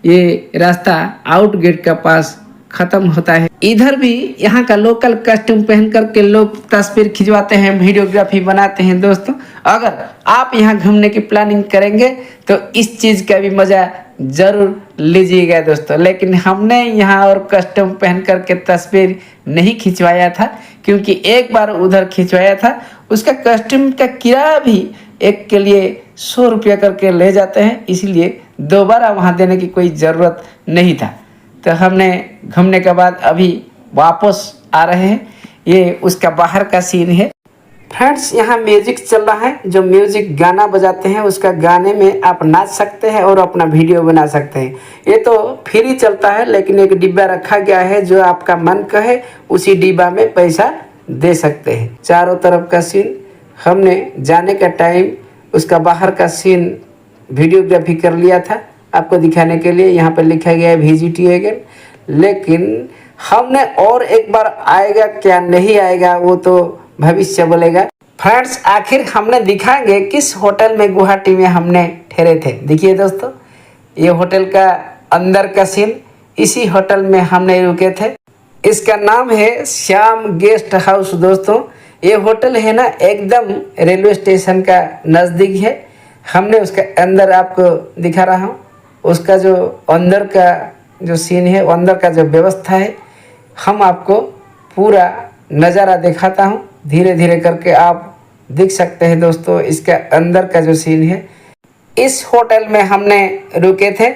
A: ये रास्ता आउट गेट का पास ख़त्म होता है। इधर भी यहाँ का लोकल कस्ट्यूम पहन करके लोग तस्वीर खिंचवाते हैं, वीडियोग्राफी बनाते हैं दोस्तों। अगर आप यहाँ घूमने की प्लानिंग करेंगे तो इस चीज़ का भी मज़ा ज़रूर लीजिएगा दोस्तों। लेकिन हमने यहाँ और कस्ट्यूम पहन करके तस्वीर नहीं खिंचवाया था, क्योंकि एक बार उधर खिंचवाया था, उसका कस्ट्यूम का किराया भी एक के लिए 100 रुपया करके ले जाते हैं, इसलिए दोबारा वहाँ देने की कोई ज़रूरत नहीं था। तो हमने घूमने के बाद अभी वापस आ रहे हैं। ये उसका बाहर का सीन है फ्रेंड्स। यहाँ म्यूजिक चल रहा है, जो म्यूजिक गाना बजाते हैं उसका गाने में आप नाच सकते हैं और अपना वीडियो बना सकते हैं। ये तो फ्री चलता है, लेकिन एक डिब्बा रखा गया है, जो आपका मन कहे उसी डिब्बा में पैसा दे सकते हैं। चारों तरफ का सीन, हमने जाने का टाइम उसका बाहर का सीन वीडियोग्राफी कर लिया था आपको दिखाने के लिए। यहाँ पर लिखा गया है विजिट अगेन, लेकिन हमने और एक बार आएगा क्या नहीं आएगा वो तो भविष्य बोलेगा। फ्रेंड्स, आखिर हमने दिखाएंगे किस होटल में गुवाहाटी में हमने ठहरे थे। देखिए दोस्तों, ये होटल का अंदर का सीन, इसी होटल में हमने रुके थे। इसका नाम है श्याम गेस्ट हाउस दोस्तों। ये होटल है ना एकदम रेलवे स्टेशन का नज़दीक है। हमने उसका अंदर आपको दिखा रहा हूँ, उसका जो अंदर का जो सीन है, अंदर का जो व्यवस्था है, हम आपको पूरा नज़ारा दिखाता हूँ। धीरे धीरे करके आप देख सकते हैं दोस्तों इसका अंदर का जो सीन है। इस होटल में हमने रुके थे।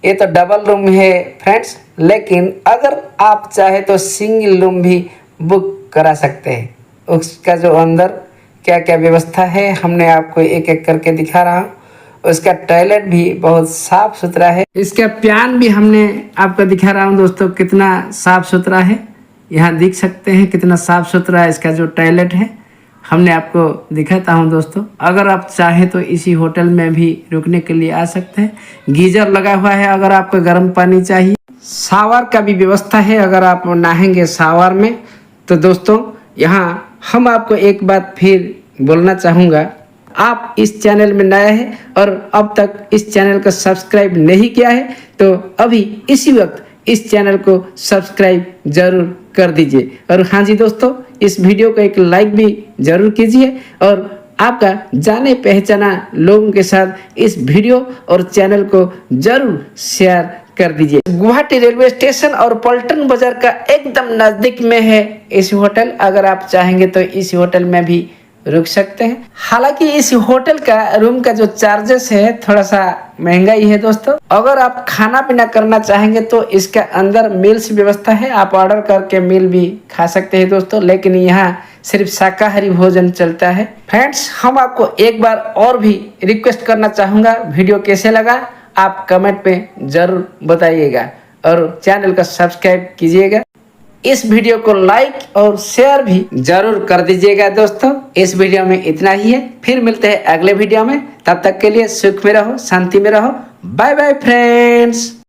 A: ये तो डबल रूम है फ्रेंड्स, लेकिन अगर आप चाहे तो सिंगल रूम भी बुक करा सकते हैं। उसका जो अंदर क्या क्या व्यवस्था है हमने आपको एक एक करके दिखा रहा हूँ। उसका टॉयलेट भी बहुत साफ सुथरा है। इसका प्यान भी हमने आपको दिखा रहा हूँ दोस्तों, कितना साफ सुथरा है। यहाँ देख सकते हैं कितना साफ सुथरा है इसका जो टॉयलेट है। हमने आपको दिखाता हूँ दोस्तों। अगर आप चाहें तो इसी होटल में भी रुकने के लिए आ सकते हैं। गीजर लगा हुआ है अगर आपको गर्म पानी चाहिए। शावर का भी व्यवस्था है अगर आप नहाएंगे शावर में। तो दोस्तों, यहाँ हम आपको एक बात फिर बोलना चाहूँगा, आप इस चैनल में नए हैं और अब तक इस चैनल को सब्सक्राइब नहीं किया है तो अभी इसी वक्त इस चैनल को सब्सक्राइब जरूर कर दीजिए। और हाँ जी दोस्तों, इस वीडियो को एक लाइक भी जरूर कीजिए और आपका जाने पहचाना लोगों के साथ इस वीडियो और चैनल को जरूर शेयर कर दीजिए। गुवाहाटी रेलवे स्टेशन और पल्टन बाजार का एकदम नज़दीक में है इस होटल। अगर आप चाहेंगे तो इस होटल में भी रुक सकते हैं। हालांकि इस होटल का रूम का जो चार्जेस है थोड़ा सा महंगा ही है दोस्तों। अगर आप खाना पीना करना चाहेंगे तो इसका अंदर मील्स व्यवस्था है, आप ऑर्डर करके मील भी खा सकते हैं दोस्तों। लेकिन यहाँ सिर्फ शाकाहारी भोजन चलता है। फ्रेंड्स, हम आपको एक बार और भी रिक्वेस्ट करना चाहूँगा, वीडियो कैसे लगा आप कमेंट में जरूर बताइएगा और चैनल को सब्सक्राइब कीजिएगा। इस वीडियो को लाइक और शेयर भी जरूर कर दीजिएगा दोस्तों। इस वीडियो में इतना ही है, फिर मिलते हैं अगले वीडियो में। तब तक के लिए सुख में रहो, शांति में रहो। Bye bye friends.